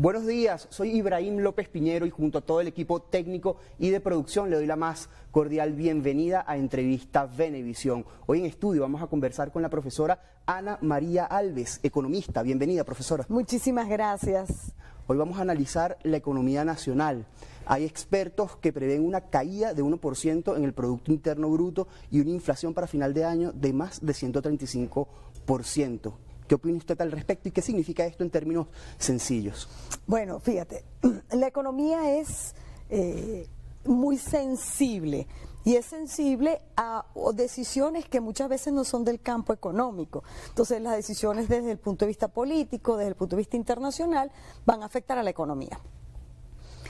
Buenos días, soy Ibrahim López Piñero y junto a todo el equipo técnico y de producción le doy la más cordial bienvenida a Entrevista Venevisión. Hoy en estudio vamos a conversar con la profesora Ana María Alves, economista. Bienvenida, profesora. Muchísimas gracias. Hoy vamos a analizar la economía nacional. Hay expertos que prevén una caída de 1% en el Producto Interno Bruto y una inflación para final de año de más de 135%. ¿Qué opina usted al respecto y qué significa esto en términos sencillos? Bueno, fíjate, la economía es muy sensible y es sensible a decisiones que muchas veces no son del campo económico. Entonces las decisiones desde el punto de vista político, desde el punto de vista internacional, van a afectar a la economía.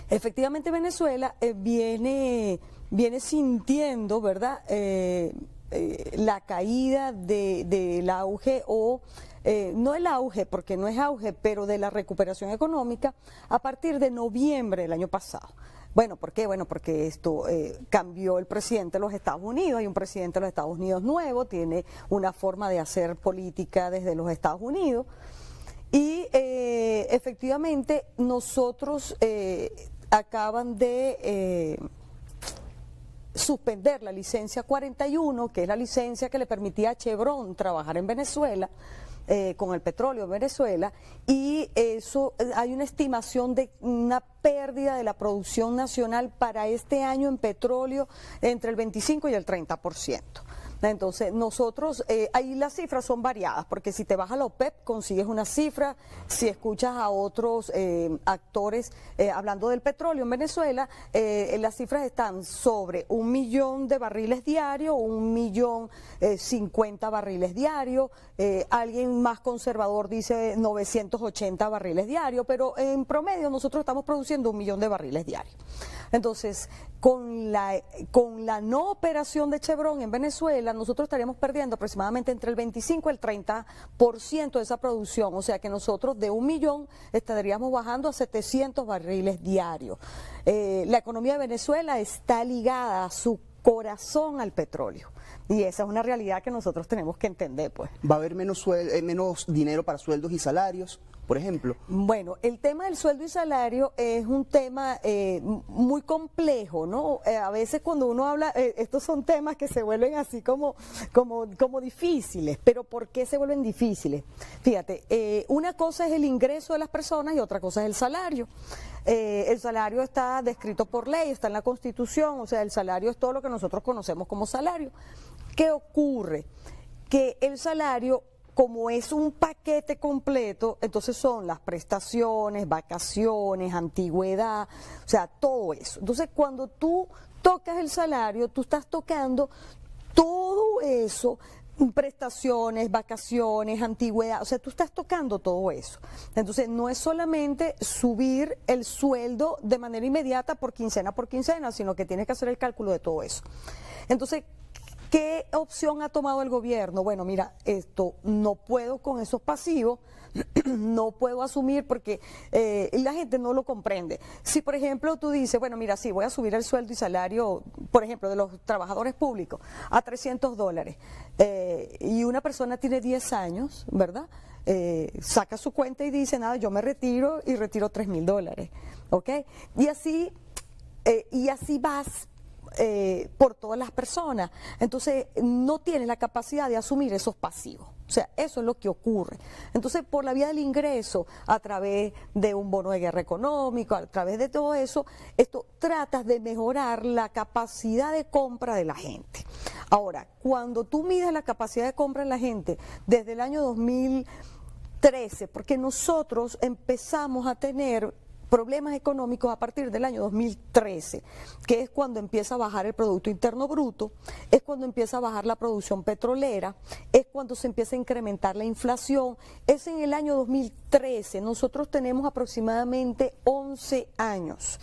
Efectivamente Venezuela viene sintiendo, ¿verdad?, la caída del auge o no el auge, porque no es auge, pero de la recuperación económica a partir de noviembre del año pasado. Bueno, ¿por qué? Bueno, porque esto cambió el presidente de los Estados Unidos, hay un presidente de los Estados Unidos nuevo, tiene una forma de hacer política desde los Estados Unidos y efectivamente nosotros acaban de suspender la licencia 41, que es la licencia que le permitía a Chevron trabajar en Venezuela, con el petróleo en Venezuela, y eso hay una estimación de una pérdida de la producción nacional para este año en petróleo entre el 25 y el 30%. Entonces, nosotros, ahí las cifras son variadas, porque si te vas a la OPEP consigues una cifra, si escuchas a otros actores hablando del petróleo en Venezuela, las cifras están sobre 1 millón de barriles diarios, 1.050.000 barriles diarios, alguien más conservador dice 980 barriles diarios, pero en promedio nosotros estamos produciendo 1 millón de barriles diarios. Entonces, con la no operación de Chevron en Venezuela, nosotros estaríamos perdiendo aproximadamente entre el 25 y el 30% de esa producción, o sea que nosotros de 1 millón estaríamos bajando a 700 barriles diarios. La economía de Venezuela está ligada a su corazón al petróleo. Y esa es una realidad que nosotros tenemos que entender, pues. ¿Va a haber menos dinero para sueldos y salarios, por ejemplo? Bueno, el tema del sueldo y salario es un tema muy complejo, ¿no? A veces cuando uno habla, estos son temas que se vuelven así como difíciles, pero ¿por qué se vuelven difíciles? Fíjate, una cosa es el ingreso de las personas y otra cosa es el salario. El salario está descrito por ley, está en la Constitución, o sea, el salario es todo lo que nosotros conocemos como salario. ¿Qué ocurre? Que el salario, como es un paquete completo, entonces son las prestaciones, vacaciones, antigüedad, o sea, todo eso. Entonces, cuando tú tocas el salario, tú estás tocando todo eso, prestaciones, vacaciones, antigüedad, o sea, tú estás tocando todo eso. Entonces, no es solamente subir el sueldo de manera inmediata por quincena, sino que tienes que hacer el cálculo de todo eso. Entonces, ¿qué opción ha tomado el gobierno? Bueno, mira, esto no puedo con esos pasivos, no puedo asumir porque la gente no lo comprende. Si, por ejemplo, tú dices, bueno, mira, sí, voy a subir el sueldo y salario, por ejemplo, de los trabajadores públicos a $300, y una persona tiene 10 años, ¿verdad? Saca su cuenta y dice, nada, yo me retiro y retiro $3.000, ¿ok? Y así vas por todas las personas. Entonces no tienes la capacidad de asumir esos pasivos. O sea, eso es lo que ocurre. Entonces, por la vía del ingreso, a través de un bono de guerra económico, a través de todo eso, esto tratas de mejorar la capacidad de compra de la gente. Ahora, cuando tú mides la capacidad de compra de la gente desde el año 2013, porque nosotros empezamos a tener problemas económicos a partir del año 2013, que es cuando empieza a bajar el Producto Interno Bruto, es cuando empieza a bajar la producción petrolera, es cuando se empieza a incrementar la inflación, es en el año 2013, nosotros tenemos aproximadamente 11 años.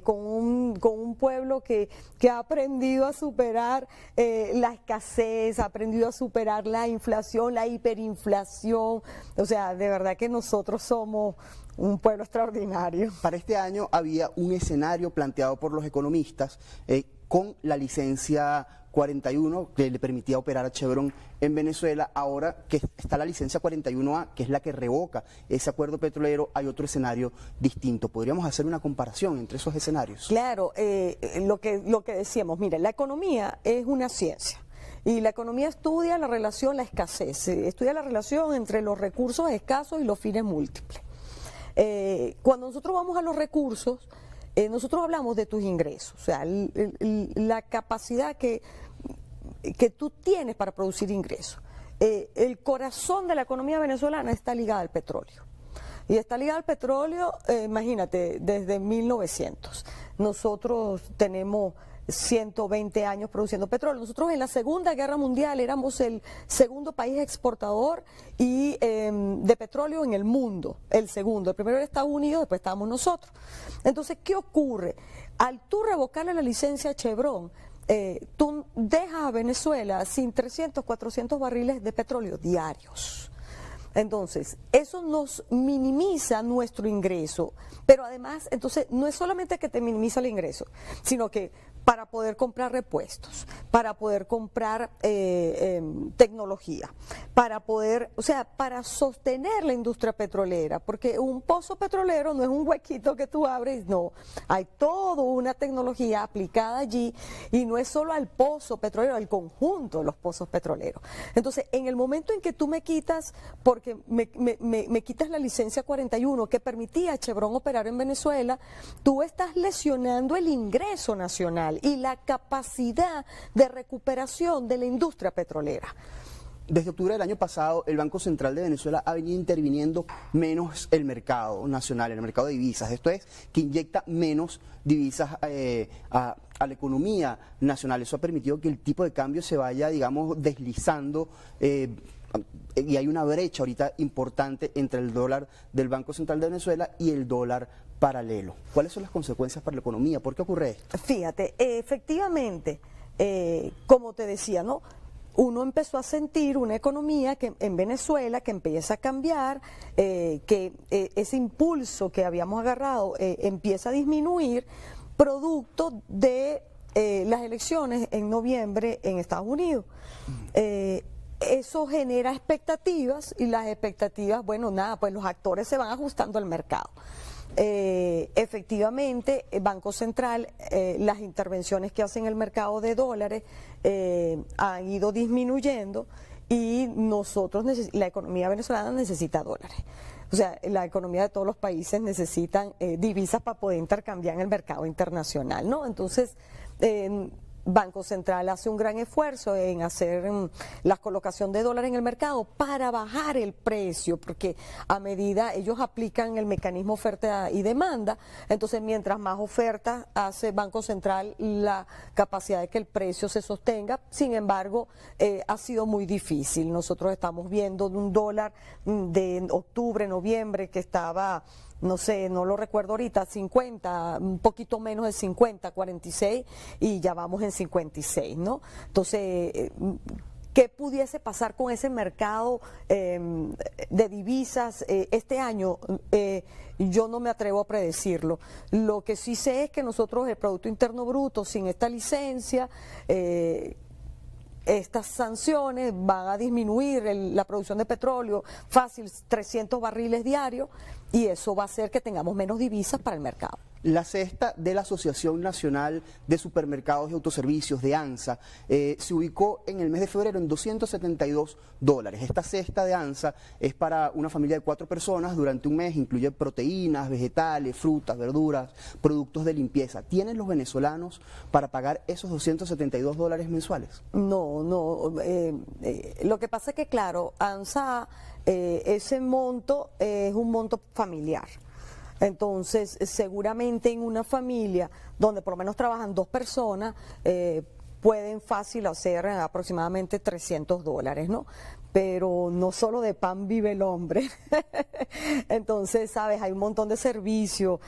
Con un pueblo que ha aprendido a superar la escasez, ha aprendido a superar la inflación, la hiperinflación, o sea, de verdad que nosotros somos un pueblo extraordinario. Para este año había un escenario planteado por los economistas con la licencia 41 que le permitía operar a Chevron en Venezuela. Ahora que está la licencia 41A, que es la que revoca ese acuerdo petrolero, hay otro escenario distinto. ¿Podríamos hacer una comparación entre esos escenarios? Claro, lo que decíamos, mira, la economía es una ciencia. Y la economía estudia la relación, la escasez, estudia la relación entre los recursos escasos y los fines múltiples. Cuando nosotros vamos a los recursos, nosotros hablamos de tus ingresos, o sea, la capacidad que tú tienes para producir ingresos. El corazón de la economía venezolana está ligada al petróleo. Y está ligada al petróleo, imagínate, desde 1900. Nosotros tenemos 120 años produciendo petróleo. Nosotros en la Segunda Guerra Mundial éramos el segundo país exportador y de petróleo en el mundo, el segundo. El primero era Estados Unidos, después estábamos nosotros. Entonces, ¿qué ocurre? Al tú revocarle la licencia a Chevron, tú dejas a Venezuela sin 300, 400 barriles de petróleo diarios. Entonces, eso nos minimiza nuestro ingreso, pero además, entonces, no es solamente que te minimiza el ingreso, sino que para poder comprar repuestos, para poder comprar tecnología, para poder, o sea, para sostener la industria petrolera, porque un pozo petrolero no es un huequito que tú abres, no, hay toda una tecnología aplicada allí y no es solo al pozo petrolero, al conjunto de los pozos petroleros. Entonces, en el momento en que tú me quitas, porque me quitas la licencia 41 que permitía a Chevron operar en Venezuela, tú estás lesionando el ingreso nacional y la capacidad de recuperación de la industria petrolera. Desde octubre del año pasado, el Banco Central de Venezuela ha venido interviniendo menos el mercado nacional, el mercado de divisas. Esto es, que inyecta menos divisas a la economía nacional. Eso ha permitido que el tipo de cambio se vaya, digamos, deslizando y hay una brecha ahorita importante entre el dólar del Banco Central de Venezuela y el dólar paralelo. ¿Cuáles son las consecuencias para la economía? ¿Por qué ocurre esto? Fíjate, efectivamente, como te decía, ¿no? Uno empezó a sentir una economía que en Venezuela que empieza a cambiar, que ese impulso que habíamos agarrado empieza a disminuir, producto de las elecciones en noviembre en Estados Unidos. Eso genera expectativas y las expectativas, bueno, nada, pues los actores se van ajustando al mercado. Efectivamente, el Banco Central, las intervenciones que hace en el mercado de dólares han ido disminuyendo y nosotros, la economía venezolana necesita dólares. O sea, la economía de todos los países necesitan divisas para poder intercambiar en el mercado internacional, ¿no? Entonces, Banco Central hace un gran esfuerzo en hacer la colocación de dólares en el mercado para bajar el precio, porque a medida ellos aplican el mecanismo oferta y demanda, entonces mientras más ofertas hace Banco Central, la capacidad de que el precio se sostenga. Sin embargo, ha sido muy difícil. Nosotros estamos viendo un dólar de octubre, noviembre, que estaba, no sé, no lo recuerdo ahorita, 50, un poquito menos de 50, 46, y ya vamos en 56, ¿no? Entonces, ¿qué pudiese pasar con ese mercado de divisas este año? Yo no me atrevo a predecirlo. Lo que sí sé es que nosotros, el Producto Interno Bruto, sin esta licencia, estas sanciones van a disminuir la producción de petróleo fácil, 300 barriles diarios, y eso va a hacer que tengamos menos divisas para el mercado. La cesta de la Asociación Nacional de Supermercados y Autoservicios, de ANSA, se ubicó en el mes de febrero en $272. Esta cesta de ANSA es para una familia de 4 personas durante un mes, incluye proteínas, vegetales, frutas, verduras, productos de limpieza. ¿Tienen los venezolanos para pagar esos $272 mensuales? No, lo que pasa es que, claro, ANSA, ese monto es un monto familiar. Entonces, seguramente en una familia donde por lo menos trabajan 2 personas, pueden fácil hacer aproximadamente $300, ¿no? pero no solo de pan vive el hombre. Entonces, sabes, hay un montón de servicios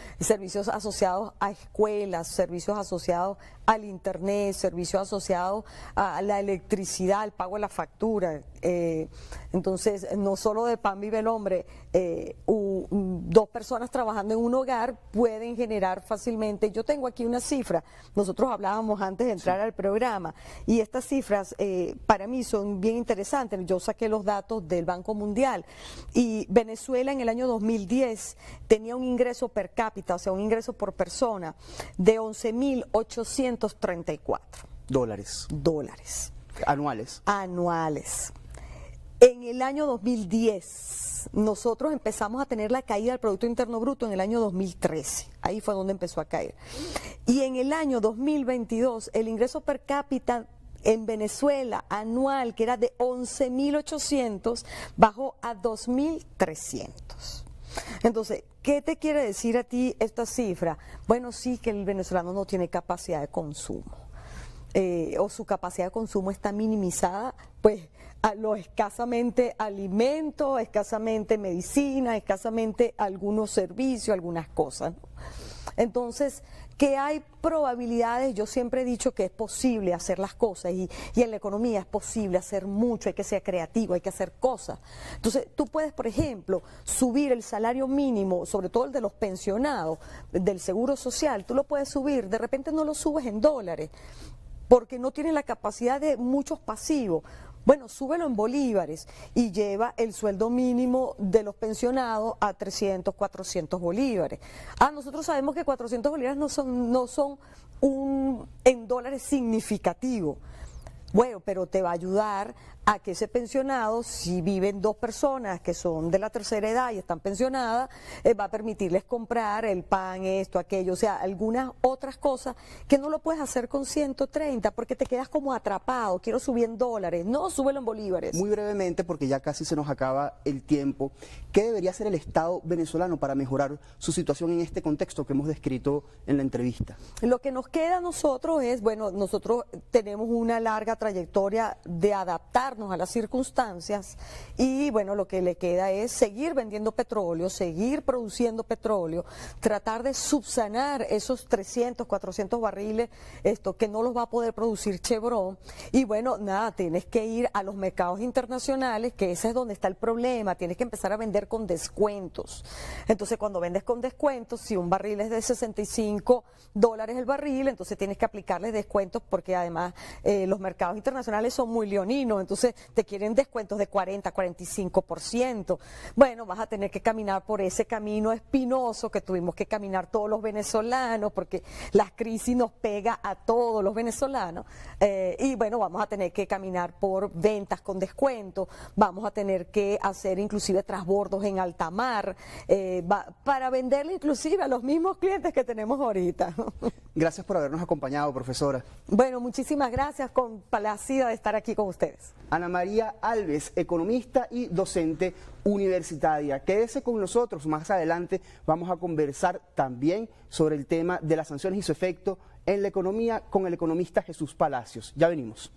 asociados a escuelas, servicios asociados al internet, servicios asociados a la electricidad, al pago de la factura. Entonces, no solo de pan vive el hombre, dos personas trabajando en un hogar pueden generar fácilmente. Yo tengo aquí una cifra, nosotros hablábamos antes de entrar al programa, y estas cifras para mí son bien interesantes. Yo saqué los datos del Banco Mundial, y Venezuela en el año 2010 tenía un ingreso per cápita, o sea, un ingreso por persona de 11.834 dólares. Anuales. En el año 2010, nosotros empezamos a tener la caída del Producto Interno Bruto en el año 2013. Ahí fue donde empezó a caer. Y en el año 2022, el ingreso per cápita en Venezuela anual, que era de 11.800, bajó a 2.300. Entonces, ¿qué te quiere decir a ti esta cifra? Bueno, sí, que el venezolano no tiene capacidad de consumo. O su capacidad de consumo está minimizada, pues, a lo escasamente alimento, escasamente medicina, escasamente algunos servicios, algunas cosas, ¿no? Entonces, que hay probabilidades, yo siempre he dicho que es posible hacer las cosas, y en la economía es posible hacer mucho, hay que ser creativo, hay que hacer cosas. Entonces, tú puedes, por ejemplo, subir el salario mínimo, sobre todo el de los pensionados, del seguro social, tú lo puedes subir, de repente no lo subes en dólares, porque no tienes la capacidad de muchos pasivos. Bueno, súbelo en bolívares y lleva el sueldo mínimo de los pensionados a 300, 400 bolívares. Nosotros sabemos que 400 bolívares no son en dólares significativo. Bueno, pero te va a ayudar a que ese pensionado, si viven dos personas que son de la tercera edad y están pensionadas, va a permitirles comprar el pan, esto, aquello, o sea, algunas otras cosas que no lo puedes hacer con 130 porque te quedas como atrapado. Quiero subir en dólares, no, súbelo en bolívares. Muy brevemente, porque ya casi se nos acaba el tiempo, ¿qué debería hacer el Estado venezolano para mejorar su situación en este contexto que hemos descrito en la entrevista? Lo que nos queda a nosotros es, bueno, nosotros tenemos una larga trayectoria de adaptarnos a las circunstancias, y bueno, lo que le queda es seguir vendiendo petróleo, seguir produciendo petróleo, tratar de subsanar esos 300, 400 barriles que no los va a poder producir Chevron. Y bueno, nada, tienes que ir a los mercados internacionales, que ese es donde está el problema, tienes que empezar a vender con descuentos. Entonces, cuando vendes con descuentos, si un barril es de $65 el barril, entonces tienes que aplicarles descuentos, porque además los mercados internacionales son muy leoninos, entonces te quieren descuentos de 40, 45%. Bueno, vas a tener que caminar por ese camino espinoso que tuvimos que caminar todos los venezolanos, porque la crisis nos pega a todos los venezolanos, y bueno, vamos a tener que caminar por ventas con descuento, vamos a tener que hacer inclusive transbordos en alta mar, para venderle inclusive a los mismos clientes que tenemos ahorita. Gracias por habernos acompañado, profesora. Bueno, muchísimas gracias, complacida de estar aquí con ustedes. Ana María Alves, economista y docente universitaria. Quédese con nosotros, más adelante vamos a conversar también sobre el tema de las sanciones y su efecto en la economía con el economista Jesús Palacios. Ya venimos.